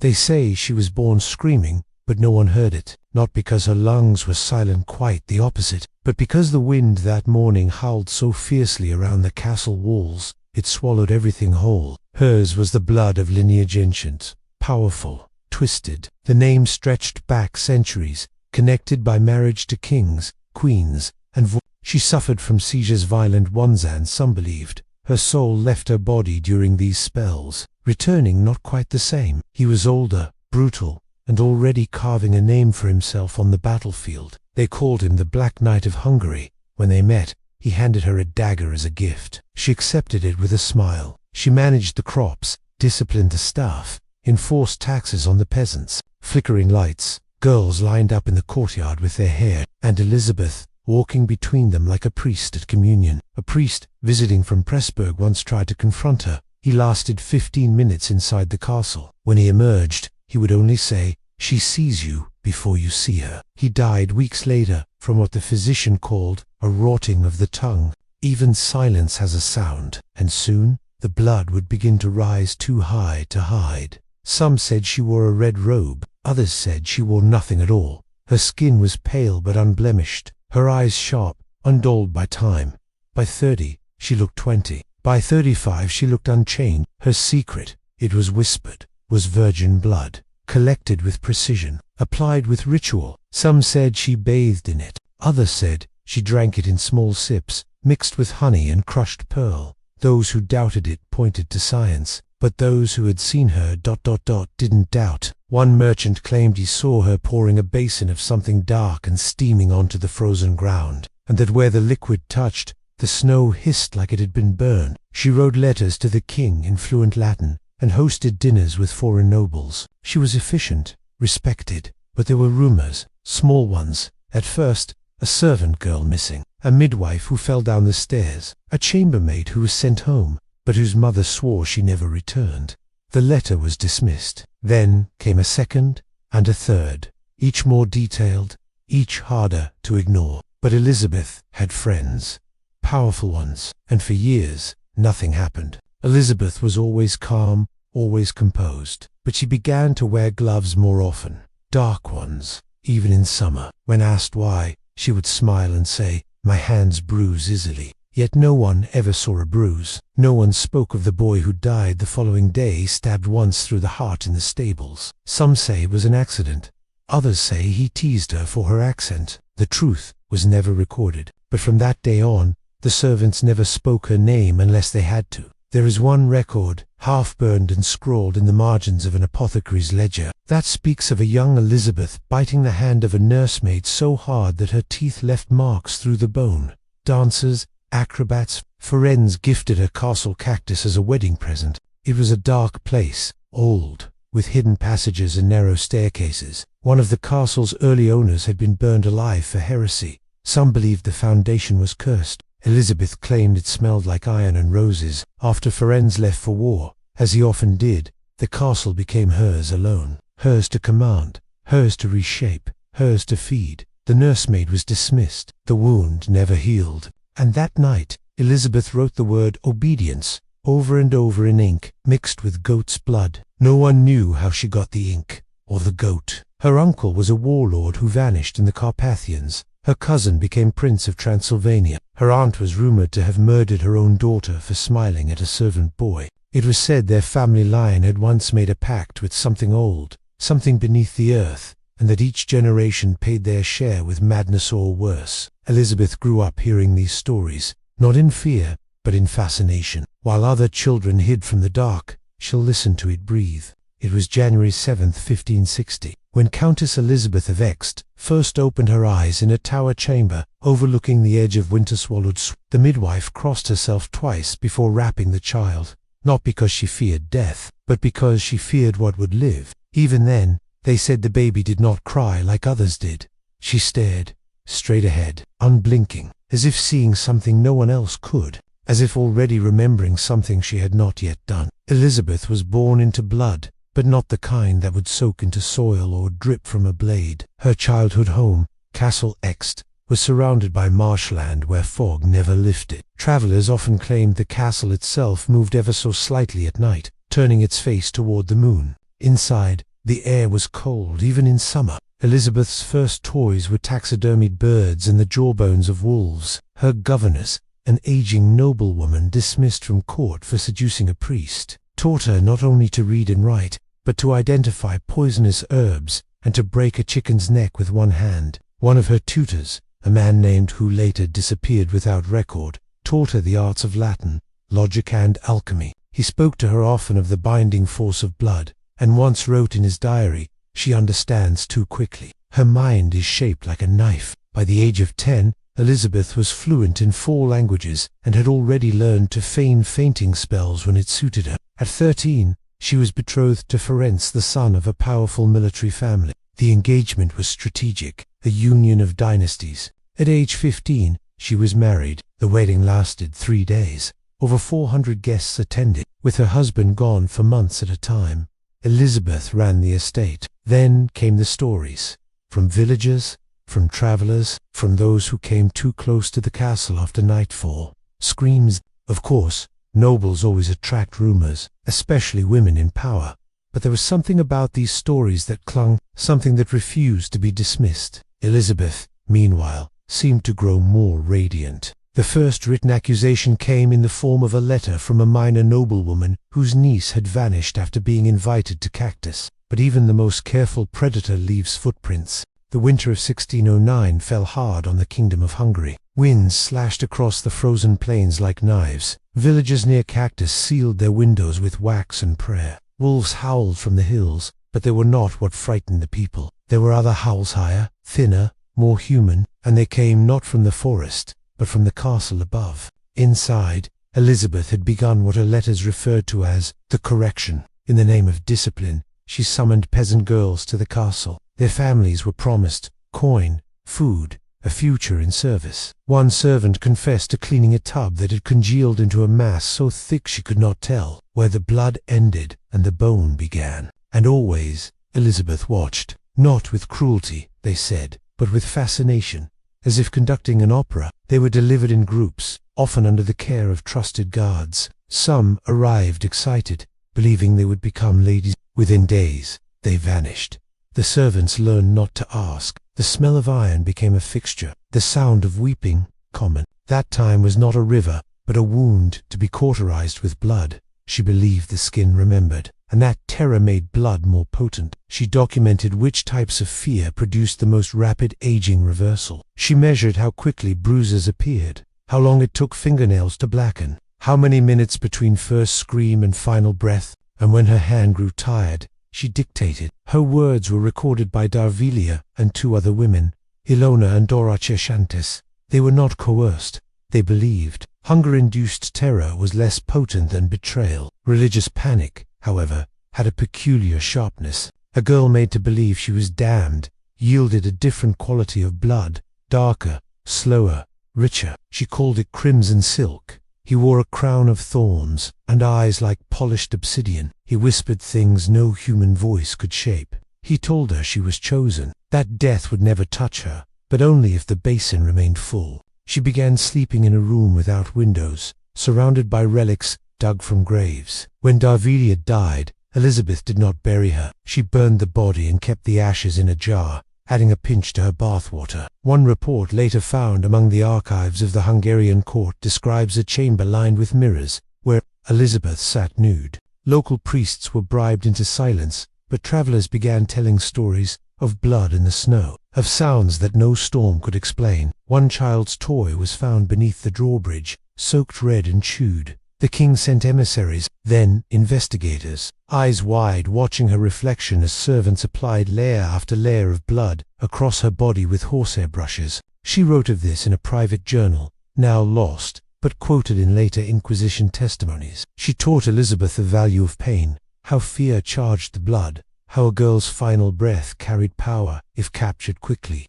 They say she was born screaming, but no one heard it, not because her lungs were silent, quite the opposite, but because the wind that morning howled so fiercely around the castle walls, it swallowed everything whole. Hers was the blood of lineage ancient, powerful, twisted. The name stretched back centuries, connected by marriage to kings, queens, and she suffered from seizures, violent ones, and some believed her soul left her body during these spells, returning not quite the same. He was older, brutal, and already carving a name for himself on the battlefield. They called him the Black Knight of Hungary. When they met, he handed her a dagger as a gift. She accepted it with a smile. She managed the crops, disciplined the staff, enforced taxes on the peasants. Flickering lights, girls lined up in the courtyard with their hair, and Elizabeth, walking between them like a priest at communion. A priest, visiting from Pressburg, once tried to confront her. He lasted 15 minutes inside the castle. When he emerged, he would only say, "She sees you before you see her." He died weeks later from what the physician called a rotting of the tongue. Even silence has a sound, and soon the blood would begin to rise too high to hide. Some said she wore a red robe, others said she wore nothing at all. Her skin was pale but unblemished, her eyes sharp, undulled by time. By 30, she looked 20. By 35, she looked unchanged. Her secret, it was whispered, was virgin blood, collected with precision, applied with ritual. Some said she bathed in it. Others said she drank it in small sips, mixed with honey and crushed pearl. Those who doubted it pointed to science, but those who had seen her didn't doubt. One merchant claimed he saw her pouring a basin of something dark and steaming onto the frozen ground, and that where the liquid touched, the snow hissed like it had been burned. She wrote letters to the king in fluent Latin, and hosted dinners with foreign nobles. She was efficient, respected, but there were rumors, small ones. At first, a servant girl missing, a midwife who fell down the stairs, a chambermaid who was sent home, but whose mother swore she never returned. The letter was dismissed. Then came a second and a third, each more detailed, each harder to ignore. But Elizabeth had friends, powerful ones, and for years nothing happened. Elizabeth was always calm, always composed, but she began to wear gloves more often, dark ones, even in summer. When asked why, she would smile and say, "My hands bruise easily." Yet no one ever saw a bruise. No one spoke of the boy who died the following day, stabbed once through the heart in the stables. Some say it was an accident. Others say he teased her for her accent. The truth was never recorded. But from that day on, the servants never spoke her name unless they had to. There is one record, half-burned and scrawled in the margins of an apothecary's ledger, that speaks of a young Elizabeth biting the hand of a nursemaid so hard that her teeth left marks through the bone. Dancers, acrobats, forensics gifted her castle cactus as a wedding present. It was a dark place, old, with hidden passages and narrow staircases. One of the castle's early owners had been burned alive for heresy. Some believed the foundation was cursed. Elizabeth claimed it smelled like iron and roses. After Ferenz left for war, as he often did, the castle became hers alone. Hers to command, hers to reshape, hers to feed. The nursemaid was dismissed. The wound never healed. And that night, Elizabeth wrote the word obedience over and over in ink, mixed with goat's blood. No one knew how she got the ink, or the goat. Her uncle was a warlord who vanished in the Carpathians. Her cousin became Prince of Transylvania. Her aunt was rumored to have murdered her own daughter for smiling at a servant boy. It was said their family line had once made a pact with something old, something beneath the earth, and that each generation paid their share with madness or worse. Elizabeth grew up hearing these stories, not in fear, but in fascination. While other children hid from the dark, she'll listen to it breathe. It was January 7th, 1560, when Countess Elizabeth of Ext first opened her eyes in a tower chamber overlooking the edge of winter-swallowed swamp. The midwife crossed herself twice before wrapping the child, not because she feared death, but because she feared what would live. Even then, they said the baby did not cry like others did. She stared, straight ahead, unblinking, as if seeing something no one else could, as if already remembering something she had not yet done. Elizabeth was born into blood, but not the kind that would soak into soil or drip from a blade. Her childhood home, Castle Ext, was surrounded by marshland where fog never lifted. Travelers often claimed the castle itself moved ever so slightly at night, turning its face toward the moon. Inside, The air was cold, even in summer. Elizabeth's first toys were taxidermied birds and the jawbones of wolves. Her governess, an aging noblewoman dismissed from court for seducing a priest, taught her not only to read and write, but to identify poisonous herbs and to break a chicken's neck with one hand. One of her tutors, a man named who later disappeared without record, taught her the arts of Latin, logic and alchemy. He spoke to her often of the binding force of blood, and once wrote in his diary, "She understands too quickly. Her mind is shaped like a knife." By the age of 10, Elizabeth was fluent in 4 languages and had already learned to feign fainting spells when it suited her. At 13, she was betrothed to Ferenc, the son of a powerful military family. The engagement was strategic, a union of dynasties. At age 15, she was married. The wedding lasted 3 days. Over 400 guests attended, with her husband gone for months at a time. Elizabeth ran the estate. Then came the stories, from villagers, from travelers, from those who came too close to the castle after nightfall. Screams. Of course, nobles always attract rumors, especially women in power. But there was something about these stories that clung, something that refused to be dismissed. Elizabeth, meanwhile, seemed to grow more radiant. The first written accusation came in the form of a letter from a minor noblewoman whose niece had vanished after being invited to Cactus. But even the most careful predator leaves footprints. The winter of 1609 fell hard on the Kingdom of Hungary. Winds slashed across the frozen plains like knives. Villagers near Cactus sealed their windows with wax and prayer. Wolves howled from the hills, but they were not what frightened the people. There were other howls higher, thinner, more human, and they came not from the forest, but from the castle above. Inside, Elizabeth had begun what her letters referred to as the correction. In the name of discipline, she summoned peasant girls to the castle. Their families were promised coin, food, a future in service. One servant confessed to cleaning a tub that had congealed into a mass so thick she could not tell where the blood ended and the bone began. And always, Elizabeth watched, not with cruelty, they said, but with fascination. As if conducting an opera, they were delivered in groups, often under the care of trusted guards. Some arrived excited, believing they would become ladies. Within days, they vanished. The servants learned not to ask. The smell of iron became a fixture. The sound of weeping, common. That time was not a river, but a wound to be cauterized with blood. She believed the skin remembered, and that terror made blood more potent. She documented which types of fear produced the most rapid aging reversal. She measured how quickly bruises appeared, how long it took fingernails to blacken, how many minutes between first scream and final breath, and when her hand grew tired, she dictated. Her words were recorded by Darvilia and 2 other women, Ilona and Dorothea Shantis. They were not coerced. They believed. Hunger-induced terror was less potent than betrayal. Religious panic, however, had a peculiar sharpness. A girl made to believe she was damned yielded a different quality of blood, darker, slower, richer. She called it crimson silk. He wore a crown of thorns and eyes like polished obsidian. He whispered things no human voice could shape. He told her she was chosen, that death would never touch her, but only if the basin remained full. She began sleeping in a room without windows, surrounded by relics dug from graves. When Darvilia died, Elizabeth did not bury her. She burned the body and kept the ashes in a jar, adding a pinch to her bathwater. One report later found among the archives of the Hungarian court describes a chamber lined with mirrors, where Elizabeth sat nude. Local priests were bribed into silence, but travelers began telling stories of blood in the snow, of sounds that no storm could explain. One child's toy was found beneath the drawbridge, soaked red and chewed. The king sent emissaries, then investigators, eyes wide watching her reflection as servants applied layer after layer of blood across her body with horsehair brushes. She wrote of this in a private journal, now lost, but quoted in later Inquisition testimonies. She taught Elizabeth the value of pain, how fear charged the blood, how a girl's final breath carried power if captured quickly.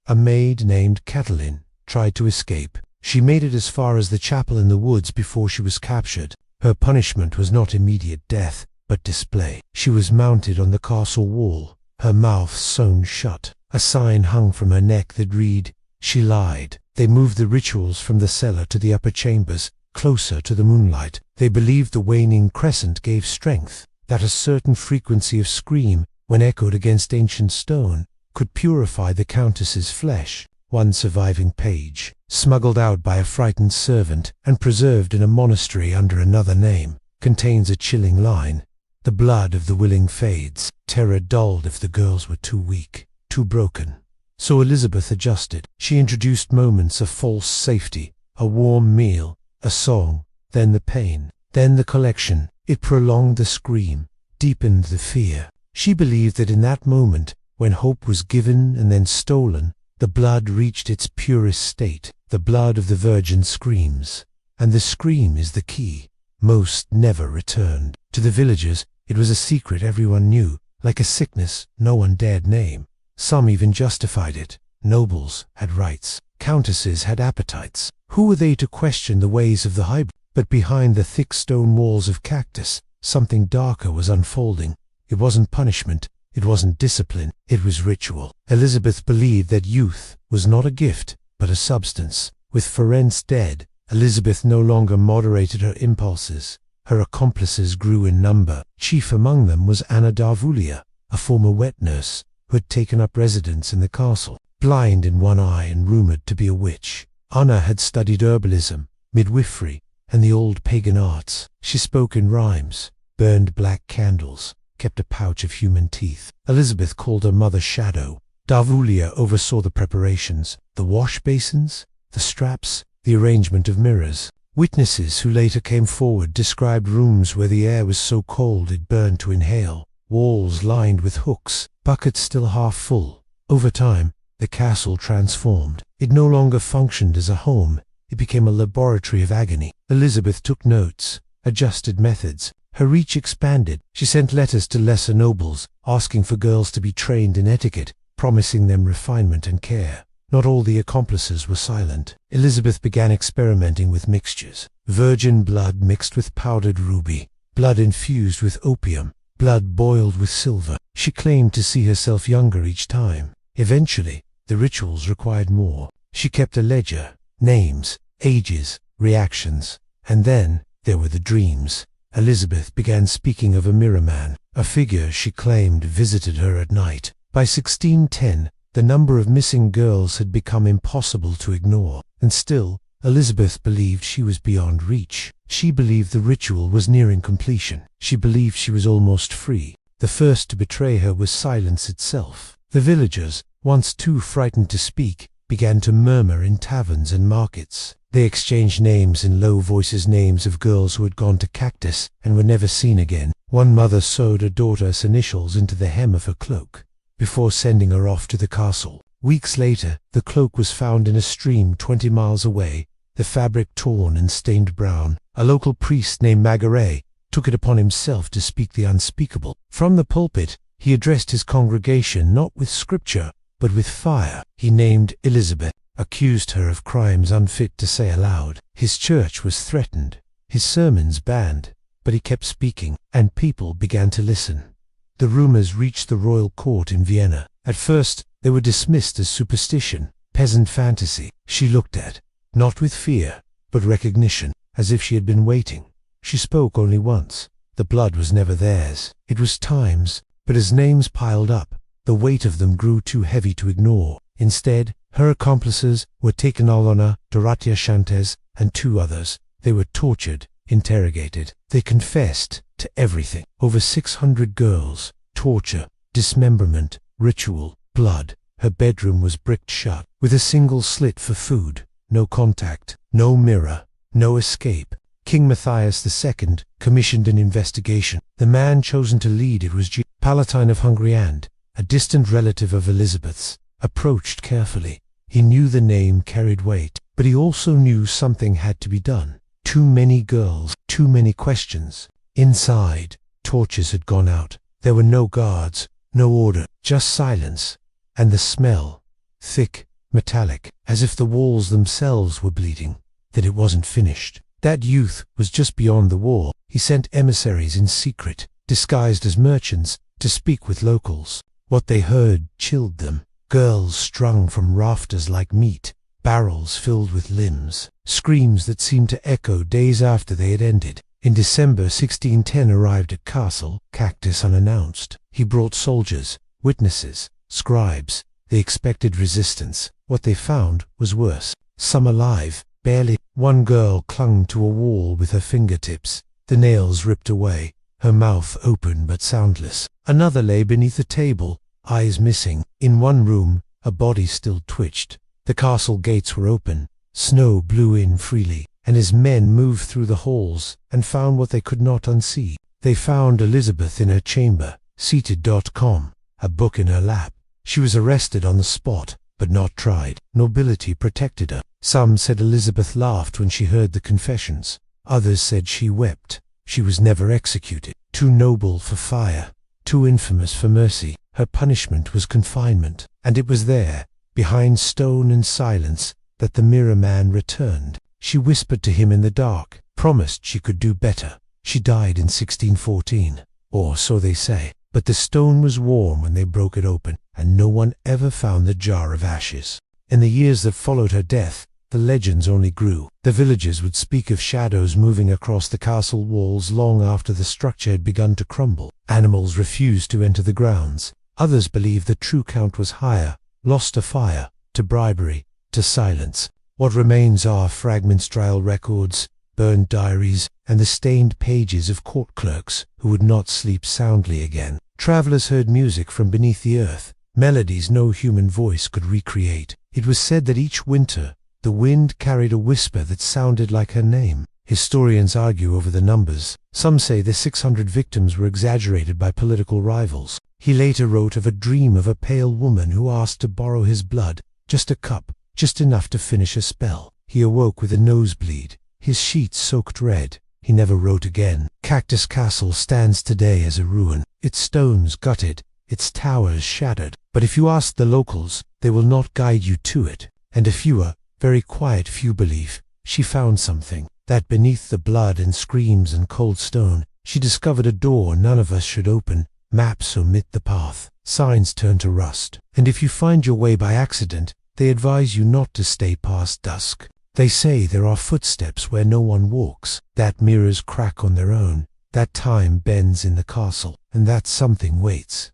A maid named Catalin tried to escape. She made it as far as the chapel in the woods before she was captured. Her punishment was not immediate death, but display. She was mounted on the castle wall, her mouth sewn shut. A sign hung from her neck that read, "She lied." They moved the rituals from the cellar to the upper chambers, closer to the moonlight. They believed the waning crescent gave strength, that a certain frequency of scream when echoed against ancient stone, could purify the countess's flesh. One surviving page, smuggled out by a frightened servant and preserved in a monastery under another name, contains a chilling line. The blood of the willing fades, terror dulled if the girls were too weak, too broken. So Elizabeth adjusted. She introduced moments of false safety, a warm meal, a song, then the pain, then the collection. It prolonged the scream, deepened the fear. She believed that in that moment, when hope was given and then stolen, the blood reached its purest state. The blood of the virgin screams. And the scream is the key. Most never returned. To the villagers, it was a secret everyone knew, like a sickness no one dared name. Some even justified it. Nobles had rights. Countesses had appetites. Who were they to question the ways of the hybrid? But behind the thick stone walls of cactus, something darker was unfolding. It wasn't punishment. It wasn't discipline. It was ritual. Elizabeth believed that youth was not a gift, but a substance. With Ferenc dead, Elizabeth no longer moderated her impulses. Her accomplices grew in number. Chief among them was Anna Darvulia, a former wet nurse, who had taken up residence in the castle. Blind in one eye and rumored to be a witch, Anna had studied herbalism, midwifery, and the old pagan arts. She spoke in rhymes, burned black candles, kept a pouch of human teeth. Elizabeth called her mother Shadow. Darvulia oversaw the preparations, the wash basins, the straps, the arrangement of mirrors. Witnesses who later came forward described rooms where the air was so cold it burned to inhale, walls lined with hooks, buckets still half full. Over time, the castle transformed. It no longer functioned as a home. It became a laboratory of agony. Elizabeth took notes, adjusted methods. Her reach expanded. She sent letters to lesser nobles, asking for girls to be trained in etiquette, promising them refinement and care. Not all the accomplices were silent. Elizabeth began experimenting with mixtures. Virgin blood mixed with powdered ruby, blood infused with opium, blood boiled with silver. She claimed to see herself younger each time. Eventually, the rituals required more. She kept a ledger, names, ages, reactions. And then, there were the dreams. Elizabeth began speaking of a mirror man, a figure she claimed visited her at night. By 1610, the number of missing girls had become impossible to ignore. And still, Elizabeth believed she was beyond reach. She believed the ritual was nearing completion. She believed she was almost free. The first to betray her was silence itself. The villagers, once too frightened to speak, began to murmur in taverns and markets. They exchanged names in low voices, names of girls who had gone to Cactus and were never seen again. One mother sewed her daughter's initials into the hem of her cloak before sending her off to the castle. Weeks later, the cloak was found in a stream 20 miles away, the fabric torn and stained brown. A local priest named Magaret took it upon himself to speak the unspeakable. From the pulpit, he addressed his congregation not with scripture, but with fire. He named Elizabeth, accused her of crimes unfit to say aloud. His church was threatened, his sermons banned, but he kept speaking, and people began to listen. The rumors reached the royal court in Vienna. At first, they were dismissed as superstition, peasant fantasy. She looked at, not with fear, but recognition, as if she had been waiting. She spoke only once. The blood was never theirs. It was time's, but as names piled up, the weight of them grew too heavy to ignore. Instead, her accomplices were taken Alona, Dorothea Shantes, and 2 others. They were tortured, interrogated. They confessed to everything. Over 600 girls, torture, dismemberment, ritual, blood. Her bedroom was bricked shut, with a single slit for food. No contact, no mirror, no escape. King Matthias II commissioned an investigation. The man chosen to lead it was Palatine of Hungary and, a distant relative of Elizabeth's, approached carefully. He knew the name carried weight, but he also knew something had to be done. Too many girls, too many questions. Inside, torches had gone out. There were no guards, no order, just silence. And the smell, thick, metallic, as if the walls themselves were bleeding, that it wasn't finished. That youth was just beyond the wall. He sent emissaries in secret, disguised as merchants, to speak with locals. What they heard chilled them. Girls strung from rafters like meat, barrels filled with limbs, screams that seemed to echo days after they had ended. In December 1610 arrived at Castle Cactus unannounced. He brought soldiers, witnesses, scribes. They expected resistance. What they found was worse. Some alive, barely. One girl clung to a wall with her fingertips, the nails ripped away, her mouth open but soundless. Another lay beneath a table, eyes missing. In one room, a body still twitched. The castle gates were open. Snow blew in freely, and his men moved through the halls and found what they could not unsee. They found Elizabeth in her chamber, seated.com, a book in her lap. She was arrested on the spot, but not tried. Nobility protected her. Some said Elizabeth laughed when she heard the confessions. Others said she wept. She was never executed. Too noble for fire, too infamous for mercy. Her punishment was confinement, and it was there, behind stone and silence, that the mirror man returned. She whispered to him in the dark, promised she could do better. She died in 1614, or so they say. But the stone was warm when they broke it open, and no one ever found the jar of ashes. In the years that followed her death, the legends only grew. The villagers would speak of shadows moving across the castle walls long after the structure had begun to crumble. Animals refused to enter the grounds. Others believed the true count was higher, lost to fire, to bribery, to silence. What remains are fragments, trial records, burned diaries, and the stained pages of court clerks who would not sleep soundly again. Travelers heard music from beneath the earth, melodies no human voice could recreate. It was said that each winter the wind carried a whisper that sounded like her name. Historians argue over the numbers. Some say the 600 victims were exaggerated by political rivals. He later wrote of a dream of a pale woman who asked to borrow his blood, just a cup, just enough to finish a spell. He awoke with a nosebleed, his sheets soaked red. He never wrote again. Cactus Castle stands today as a ruin, its stones gutted, its towers shattered. But if you ask the locals, they will not guide you to it. And a fewer, very quiet few believe she found something, that beneath the blood and screams and cold stone, she discovered a door none of us should open. Maps omit the path, signs turn to rust. And if you find your way by accident, they advise you not to stay past dusk. They say there are footsteps where no one walks, that mirrors crack on their own, that time bends in the castle, and that something waits.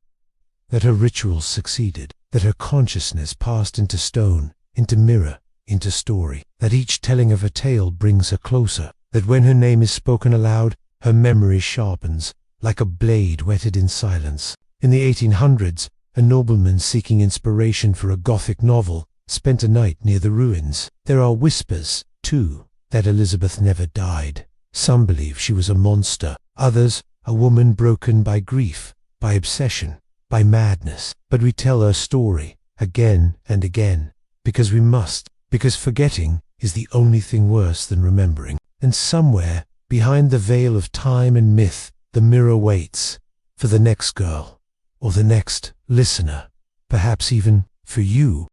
That her rituals succeeded, that her consciousness passed into stone, into mirror, into story, that each telling of her tale brings her closer, that when her name is spoken aloud, her memory sharpens, like a blade whetted in silence. In the 1800s, a nobleman seeking inspiration for a Gothic novel spent a night near the ruins. There are whispers, too, that Elizabeth never died. Some believe she was a monster, others a woman broken by grief, by obsession, by madness. But we tell her story again and again, because we must, because forgetting is the only thing worse than remembering. And somewhere, behind the veil of time and myth, the mirror waits for the next girl, or the next listener, perhaps even for you.